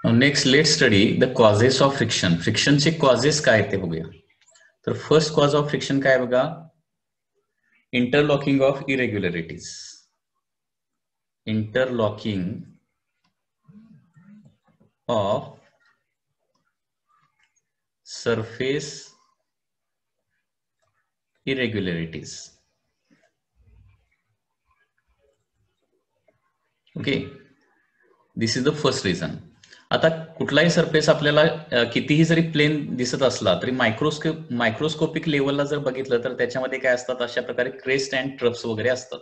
Next let study the causes of friction. फ्रिक्शनचे causes काय ते बघूया. तर फर्स्ट कॉज ऑफ फ्रिक्शन काय बघा, interlocking of irregularities. Interlocking of surface irregularities. Okay, this is the first reason. आता कुठलाही सरफेस आपल्याला कितीही जरी प्लेन दिसत असला तरी मायक्रोस्कोपिक लेवलला जर बघितलं तर त्याच्यामध्ये काय असतात, अशा प्रकारे क्रेस्ट अँड ट्रप्स वगैरे असतात.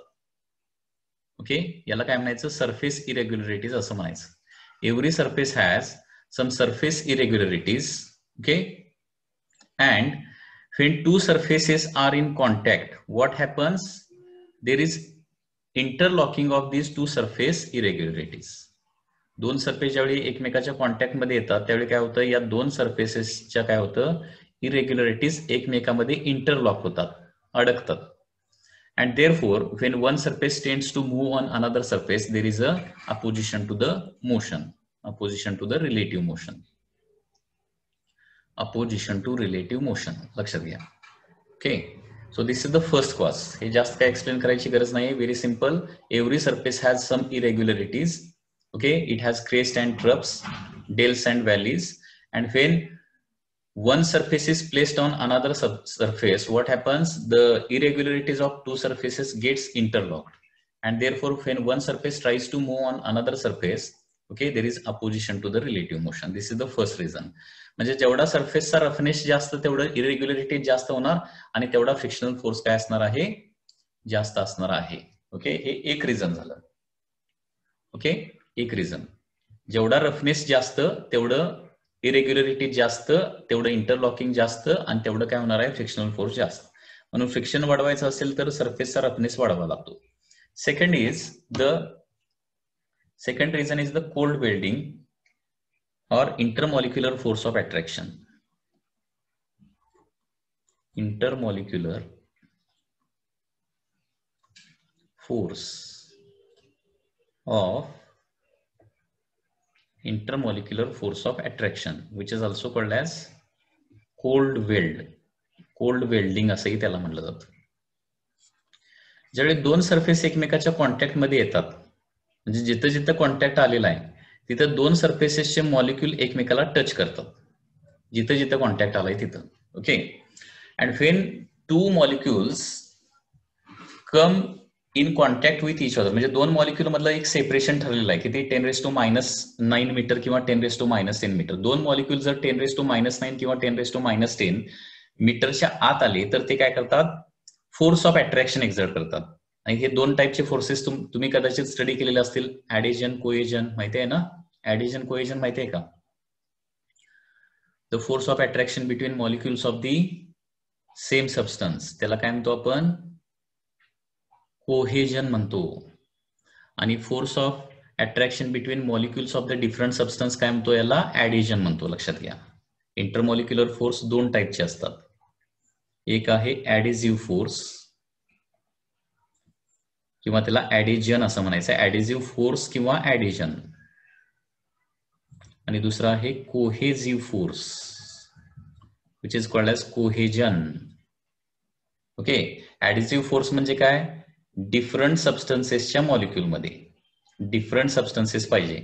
ओके, याला काय म्हणायचं, सरफेस इरेग्युलरिटीज असं म्हणायचं. Every surface has some surface irregularities. Okay, and when two surfaces are in contact, what happens? There is interlocking of these two surface irregularities. दोन सरफेस ज्यावेळी एकमेकाच्या कॉन्टॅक्ट मध्ये येतात त्यावेळी काय होतं, या दोन सरफेसेसच्या काय होतं, इरेग्युलरिटीज एकमेकांमध्ये इंटरलॉक होतात, अडकतात. And therefore when one surface tends to move on another surface, there is a opposition to the motion, opposition to the relative motion. Opposition to relative motion, लक्षात घ्या. Okay, so this is the first cause. हे जास्त काय explain करायची गरज नाही, very simple. Every surface has some irregularities. Okay, it has crest and troughs, dales and valleys. And when one surface is placed on another surface, what happens, the irregularities of two surfaces gets interlocked, and therefore when one surface tries to move on another surface, okay, there is opposition to the relative motion. This is the first reason. म्हणजे जेवढा सरफेसचा roughness जास्त तेवढं इरेग्युलरिटी जास्त होणार आणि तेवढा frictional force काय असणार आहे, जास्त असणार आहे. ओके, हे एक रिझन झालं. ओके, एक रिझन. जेवढा रफनेस जास्त तेवढं इरेग्युलरिटी जास्त, तेवढं इंटरलॉकिंग जास्त आणि तेवढं काय होणार आहे, फ्रिक्शनल फोर्स जास्त. म्हणून फ्रिक्शन वाढवायचं असेल तर सरफेसचा रफनेस वाढवावा लागतो. Second reason is the cold welding or intermolecular force of attraction. Intermolecular force of attraction, which is also called as cold weld. Cold welding असंही त्याला म्हटलं जातं. ज्यावेळी दोन सरफेस एकमेकाच्या कॉन्टॅक्ट मध्ये येतात, म्हणजे जिथं जिथं कॉन्टॅक्ट आलेला आहे तिथं दोन सरफेसेसचे मॉलिक्यूल एकमेकाला टच करतात, जिथं जिथं कॉन्टॅक्ट आलाय तिथं. Okay, and when two molecules come in contact with each other, म्हणजे दोन मॉलिक्यूल मधलं एक सेपरेशन ठरलेलं आहे की ते 10⁻⁹ मीटर किंवा 10⁻⁻10 मीटर. दोन मॉलिक्यूल जर 10⁻⁹ किंवा 10⁻⁻10 मीटरच्या आत आले तर ते काय करतात, फोर्स ऑफ अट्रॅक्शन एक्झर्ट करतात. आणि हे दोन टाईपचे फोर्सेस तुम्ही कदाचित स्टडी केलेले असतील. ऍडिजन, कोएजन माहिती आहे ना? ऍडिजन, कोएजन माहिती आहे का? The force of attraction between molecules of the same substance, त्याला काय म्हणतो आपण, कोहेजन म्हणतो. आणि force of attraction between molecules of the different substance काय म्हणतो, याला ऍडिजन म्हणतो. लक्षात घ्या, इंटरमॉलिक्युलर फोर्स दोन टाईपचे असतात. एक आहे ऍडिझिव्ह फोर्स किंवा त्याला ऍडिजन असं म्हणायचं, ऍडिझिव्ह फोर्स किंवा ऍडिजन. आणि दुसरा आहे cohesive force, which is called as cohesion. Okay, adhesive force म्हणजे काय, डिफरंट सबस्टन्सेसच्या मॉलिक्यूलमध्ये डिफरंट सबस्टन्सेस पाहिजे,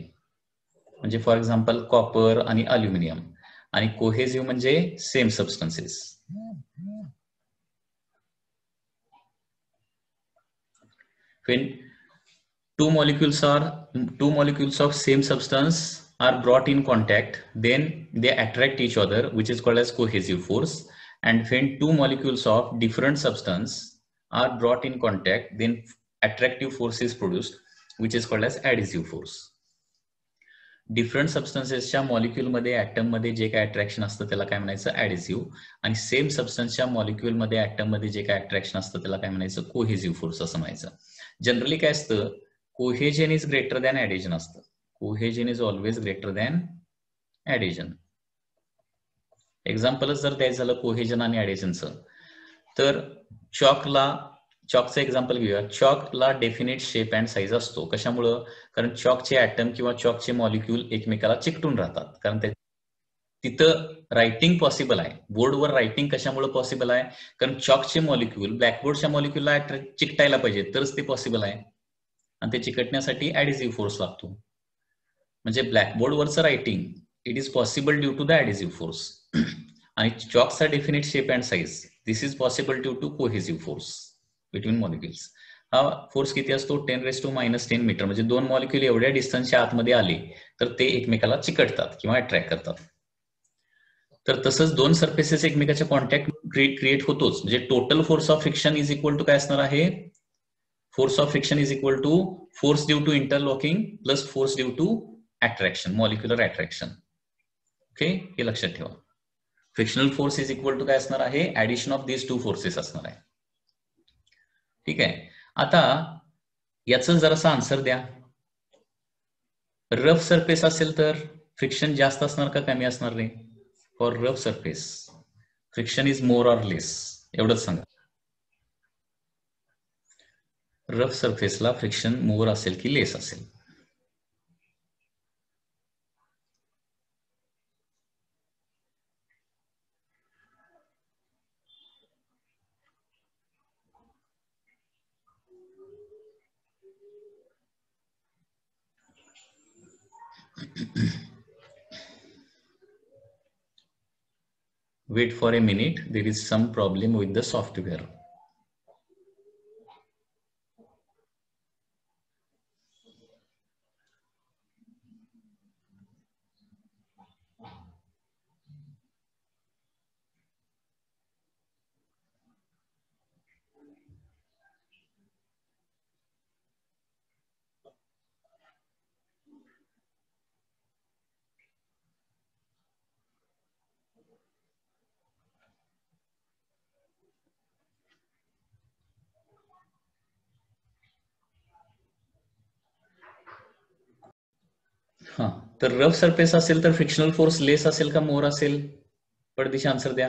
म्हणजे फॉर एक्झाम्पल कॉपर आणि अल्युमिनियम. आणि कोहेझिव्ह म्हणजे same substances. When two molecules of same substance are brought in contact, then they attract each other, which is called as cohesive force. And when two molecules of different substance are brought in contact, then attractive force is produced, which is called as adhesive force. Different सबस्टन्सेसच्या molecule मध्ये, atom मध्ये जे काय attraction असतं त्याला काय म्हणायचं, ऍडिझिव्ह. आणि सेम सबस्टन्सच्या मॉलिक्यूल मध्ये, ऍटम मध्ये जे काय अट्रॅक्शन असतं त्याला काय म्हणायचं, कोहेजिव्ह फोर्स असं म्हणायचं. जनरली काय असतं, cohesion is greater than adhesion असतं. Cohesion is always greater than adhesion. एक्झाम्पलच जर द्यायचं झालं कोहेजन आणि ऍडिजनचं, तर चॉकला चॉकचं एक्झाम्पल घेऊया. चॉकला डेफिनेट शेप अँड साईज असतो. कशामुळं? कारण चॉकचे ऍटम किंवा चॉकचे मॉलिक्यूल एकमेकाला चिकटून राहतात, कारण तिथं रायटिंग पॉसिबल आहे. बोर्डवर रायटिंग कशामुळे पॉसिबल आहे? कारण चॉकचे मॉलिक्यूल ब्लॅकबोर्डच्या मॉलिक्यूलला चिकटायला पाहिजे तरच ते पॉसिबल आहे, आणि ते चिकटण्यासाठी ऍडिसिव्ह फोर्स लागतो. म्हणजे ब्लॅकबोर्डवरचं writing it is possible due to the adhesive force, आणि चॉकचा definite shape and size this is possible due to cohesive force between molecules. हा फोर्स किती असतो? 10⁻⁻10 मीटर. म्हणजे दोन मॉलिक्यूल एवढ्या डिस्टन्सच्या आतमध्ये आले तर ते एकमेकाला चिकटतात किंवा अट्रॅक्ट करतात. तर तसंच दोन सरफेसेस एकमेकाच्या कॉन्टॅक्ट क्रिएट होतोच. म्हणजे total force of friction is equal to काय असणार आहे? Force of friction is equal to force due to interlocking plus force due to attraction, molecular attraction. Okay, हे लक्षात ठेवा. Frictional force is equal to काय असणार आहे? Addition of these two forces असणार आहे. ठीक आहे. आता याचं जरासा आन्सर द्या. रफ सरफेस असेल तर फ्रिक्शन जास्त असणार का कमी असणार रे? For rough surface friction is more or less, एवढंच सांगा. रफ सरफेसला फ्रिक्शन मोर असेल की लेस असेल? Wait for a minute, there is some problem with the software. हा, तर रफ सरफेस असेल तर फ्रिक्शनल फोर्स लेस असेल का मोर असेल? पडदिशी आन्सर द्या.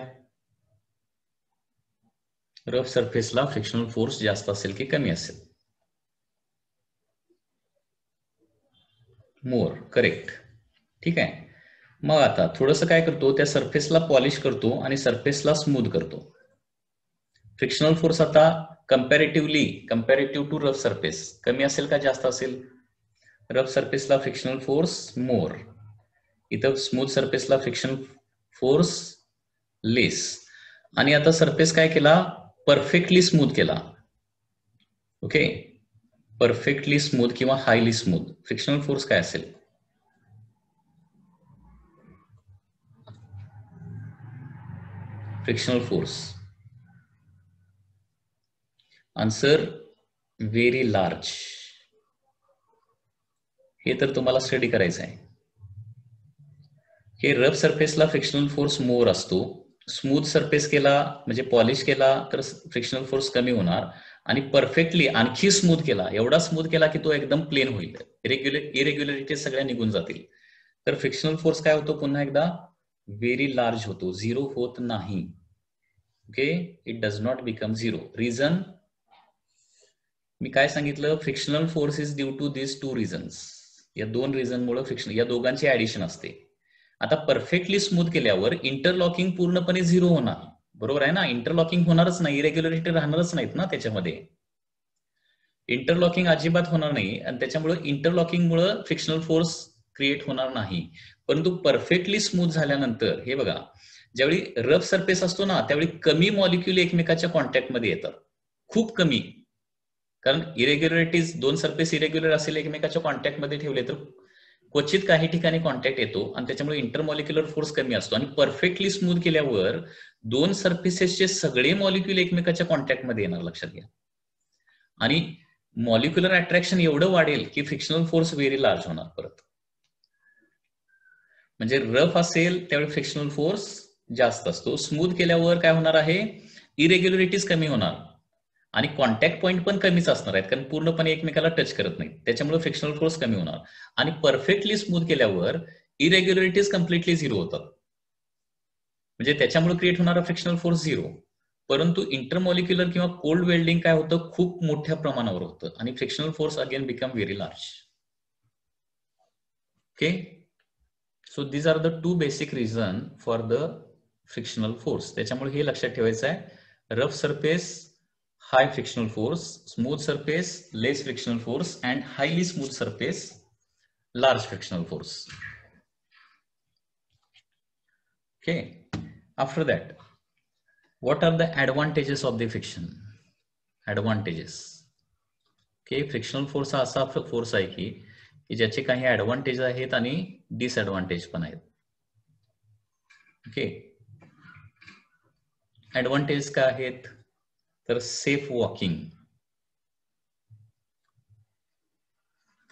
रफ सरफेसला फ्रिक्शनल फोर्स जास्त असेल की कमी असेल? मोर, करेक्ट. ठीक आहे. मग आता थोडंसं काय करतो, त्या सरफेसला पॉलिश करतो आणि सरफेसला स्मूथ करतो. फ्रिक्शनल फोर्स आता कंपॅरेटिव्ह टू रफ सरफेस कमी असेल का जास्त असेल? रफ सरफेसला फ्रिक्शनल फोर्स मोर, इथं स्मूथ सरफेसला फ्रिक्शन फोर्स लेस. आणि आता सरफेस काय केला? परफेक्टली स्मूथ केला. ओके, परफेक्टली स्मूथ किंवा हायली स्मूथ, फ्रिक्शनल फोर्स काय असेल? Frictional force answer very large. हे तर तुम्हाला स्टडी करायचं आहे. हे रफ सरफेसला फ्रिक्शनल फोर्स मोर असतो, स्मूथ सरफेस केला म्हणजे पॉलिश केला तर फ्रिक्शनल फोर्स कमी होणार, आणि परफेक्टली आणखी स्मूथ केला, एवढा स्मूथ केला की तो एकदम प्लेन होईल, इरेग्युलरिटीज सगळ्या निघून जातील, तर फ्रिक्शनल फोर्स काय होतो? पुन्हा एकदा व्हेरी लार्ज होतो, झिरो होत नाही. Okay, it does not become zero. Reason मी काय सांगितलं? Frictional force is due to this two reasons. या दोन रिझनमुळे फ्रिक्शन, या दोघांची ऍडिशन असते. आता परफेक्टली स्मूथ केल्यावर इंटरलॉकिंग पूर्णपणे झिरो होणार, बरोबर आहे ना? इंटरलॉकिंग होणारच नाही, इरेग्युलरिटी राहणारच नाहीत ना त्याच्यामध्ये. इंटरलॉकिंग अजिबात होणार नाही, आणि त्याच्यामुळे इंटरलॉकिंगमुळे फ्रिक्शनल फोर्स क्रिएट होणार नाही. परंतु परफेक्टली स्मूथ झाल्यानंतर हे बघा, ज्यावेळी रफ सरफेस असतो ना त्यावेळी कमी मॉलिक्यूल एकमेकाच्या कॉन्टॅक्टमध्ये येतात, खूप कमी. कारण इरेग्युलरिटीज, दोन सरफेस इरेग्युलर असेल एकमेकाच्या कॉन्टॅक्टमध्ये ठेवले तर क्वचित काही ठिकाणी कॉन्टॅक्ट येतो, आणि त्याच्यामुळे इंटरमॉलिक्युलर फोर्स कमी असतो. आणि परफेक्टली स्मूथ केल्यावर दोन सरफेसेसचे सगळे मॉलिक्यूल एकमेकाच्या कॉन्टॅक्टमध्ये येणार, लक्षात घ्या. आणि मॉलिक्युलर अट्रॅक्शन एवढं वाढेल की फ्रिक्शनल फोर्स व्हेरी लार्ज होणार परत. म्हणजे रफ असेल त्यावेळी फ्रिक्शनल फोर्स जास्त असतो, स्मूथ केल्यावर काय होणार आहे? इरेग्युलरिटीज कमी होणार, आणि कॉन्टॅक्ट पॉईंट पण कमीच असणार आहेत, कारण पूर्णपणे एकमेकाला टच करत नाही, त्याच्यामुळे फ्रिक्शनल फोर्स कमी होणार. आणि परफेक्टली स्मूथ केल्यावर इरेग्युलरिटीज कम्प्लिटली झिरो होतात, म्हणजे त्याच्यामुळे क्रिएट होणारा फ्रिक्शनल फोर्स झिरो. परंतु इंटरमॉलिक्युलर किंवा कोल्ड वेल्डिंग काय होतं, खूप मोठ्या प्रमाणावर होतं आणि frictional force again become very large. Okay, so these are the two basic reason for the frictional force. त्याच्यामुळे हे लक्षात ठेवायचं आहे, rough surface high frictional force, smooth surface less frictional force, and highly smooth surface large frictional force. Okay, after that, what are the advantages of the friction? Advantages. Okay, frictional force हा असा force आहे की ज्याचे काही advantage आहेत आणि disadvantage पण आहेत. ओके, ऍडव्हान्टेज काय आहेत तर safe walking.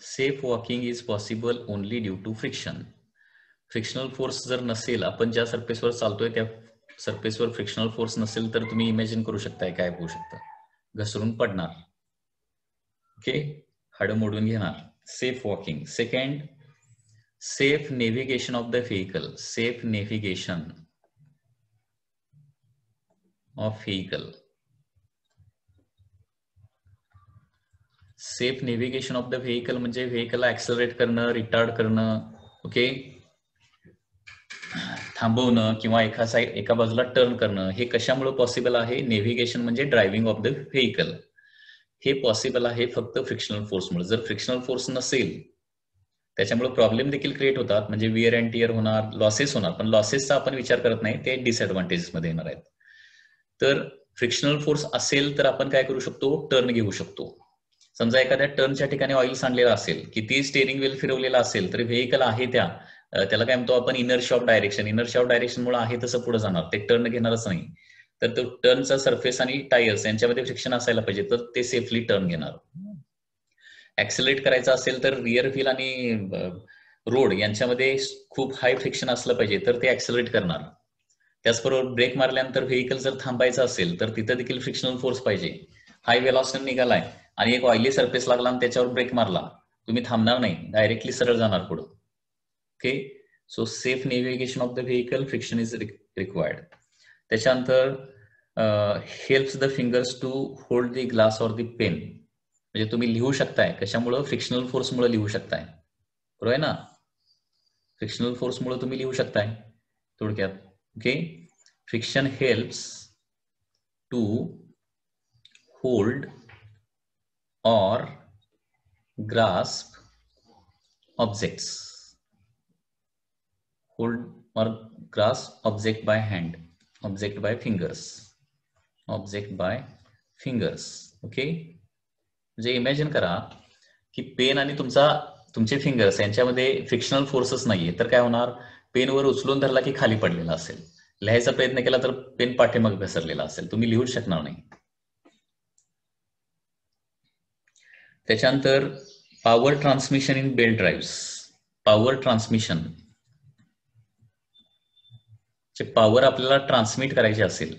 Safe walking is possible only due to friction. Frictional force जर नसेल, आपण ज्या सरफेसवर चालतोय त्या सरफेसवर फ्रिक्शनल फोर्स नसेल तर तुम्ही इमॅजिन करू शकताय काय होऊ शकतं, घसरून पडणार. ओके, हाडं मोडून घेणार. Safe walking. Second, safe navigation of the vehicle. Safe navigation of vehicle. Safe navigation of the vehicle म्हणजे व्हेकलला ऍक्सलरेट करणं, रिटार्ड करणं, ओके, थांबवणं किंवा एका बाजूला टर्न करणं, हे कशामुळे पॉसिबल आहे? नेव्हिगेशन म्हणजे ड्रायव्हिंग ऑफ द व्हेकल. हे पॉसिबल आहे फक्त फ्रिक्शनल फोर्समुळे. जर फ्रिक्शनल फोर्स नसेल त्याच्यामुळे प्रॉब्लेम देखील क्रिएट होतात, म्हणजे विअर अँड टिअर होणार, लॉसेस होणार. पण लॉसेसचा आपण विचार करत नाही, ते डिसएडव्हान्टेजेस मध्ये येणार आहेत. तर फ्रिक्शनल फोर्स असेल तर आपण काय करू शकतो? टर्न घेऊ शकतो. समजा एखाद्या टर्नच्या ठिकाणी ऑइल सांडलेला असेल, किती स्टेअरिंग व्हील फिरवलेला असेल तरी व्हेकल आहे त्याला काय म्हणतो आपण? Inertia of direction. Inertia of direction मुळे आहे तसं पुढे जाणार, ते टर्न घेणारच नाही. तर तो टर्नचा सरफेस आणि टायर्स यांच्यामध्ये फ्रिक्शन असायला पाहिजे, तर ते सेफली टर्न घेणार. ऍक्सेलरेट करायचं असेल तर रिअर व्हील आणि रोड यांच्यामध्ये खूप हाय फ्रिक्शन असलं पाहिजे, तर ते ऍक्सेलरेट करणार. त्याचबरोबर ब्रेक मारल्यानंतर व्हेकल जर थांबायचं असेल तर तिथं देखील फ्रिक्शनल फोर्स पाहिजे. हाय वेलॉसिटी निघालाय आणि एक ऑइली सरफेस लागला आणि त्याच्यावर ब्रेक मारला, तुम्ही थांबणार नाही, डायरेक्टली सरळ जाणार पुढं. Okay, so safe navigation of the vehicle, friction is required. त्याच्यानंतर helps the fingers to hold the glass or the pen. म्हणजे तुम्ही लिहू शकताय, कशामुळं? फ्रिक्शनल फोर्समुळे लिहू शकताय, बरोबर आहे ना? फ्रिक्शनल फोर्समुळे तुम्ही लिहू शकताय थोडक्यात. Okay, friction helps to hold or grasp objects. Hold or grasp object by hand, object by fingers, object by fingers. Okay, म्हणजे इमॅजिन करा की पेन आणि तुमचे फिंगर्स यांच्यामध्ये फ्रिक्शनल फोर्सच नाहीये, तर काय होणार? पेनवर उचलून धरला की खाली पडलेला असेल, लिहायचा प्रयत्न केला तर पेन पाठीमाग घसरलेला असेल, तुम्ही लिहूच शकणार नाही. त्याच्यानंतर power transmission in belt drives. Power transmission, power आपल्याला ट्रान्समिट करायची असेल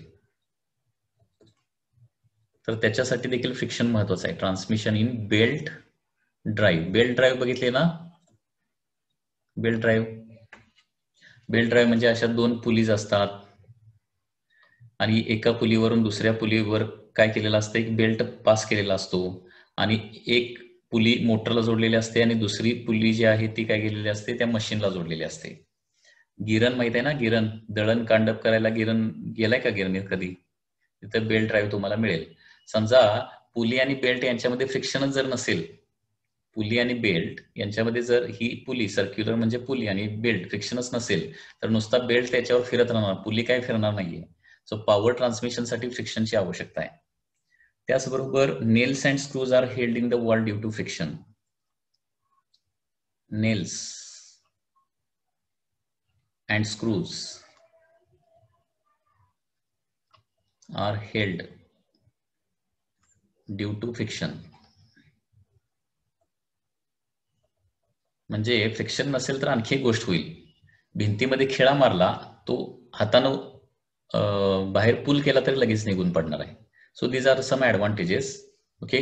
तर त्याच्यासाठी देखील फ्रिक्शन महत्वाचं आहे. Transmission in belt drive. Belt drive बघितले ना? बेल्ट ड्राईव्ह म्हणजे अशा 2 पुलीज असतात आणि एका पुलीवरून दुसऱ्या पुलीवर काय केलेलं असतं? एक बेल्ट पास केलेला असतो आणि एक पुली मोटरला जोडलेली असते आणि दुसरी पुली जी आहे ती काय केलेली असते? त्या मशीनला जोडलेली असते. गिरण माहित आहे ना? गिरण, दळण कांडप करायला गिरण गेलाय का गिरणीत कधी? तिथं बेल्ट ड्राईव्ह तुम्हाला मिळेल. समजा पुली आणि बेल्ट यांच्यामध्ये फ्रिक्शनच जर नसेल, पुली आणि बेल्ट यांच्यामध्ये जर ही पुली सर्क्युलर म्हणजे पुली आणि बेल्ट फ्रिक्शनच नसेल तर नुसता बेल्ट त्याच्यावर फिरत राहणार, पुली काय फिरणार नाहीये. सो पॉवर ट्रान्समिशनसाठी फ्रिक्शनची आवश्यकता आहे. त्याचबरोबर nails and screws are held in the wall due to friction. Nails and screws are held due to friction. म्हणजे फ्रिक्शन नसेल तर आणखी एक गोष्ट होईल, भिंतीमध्ये खिळा मारला, तो हातानं बाहेर पुल केला तरी लगेच निघून पडणार आहे. So these are some advantages. Okay,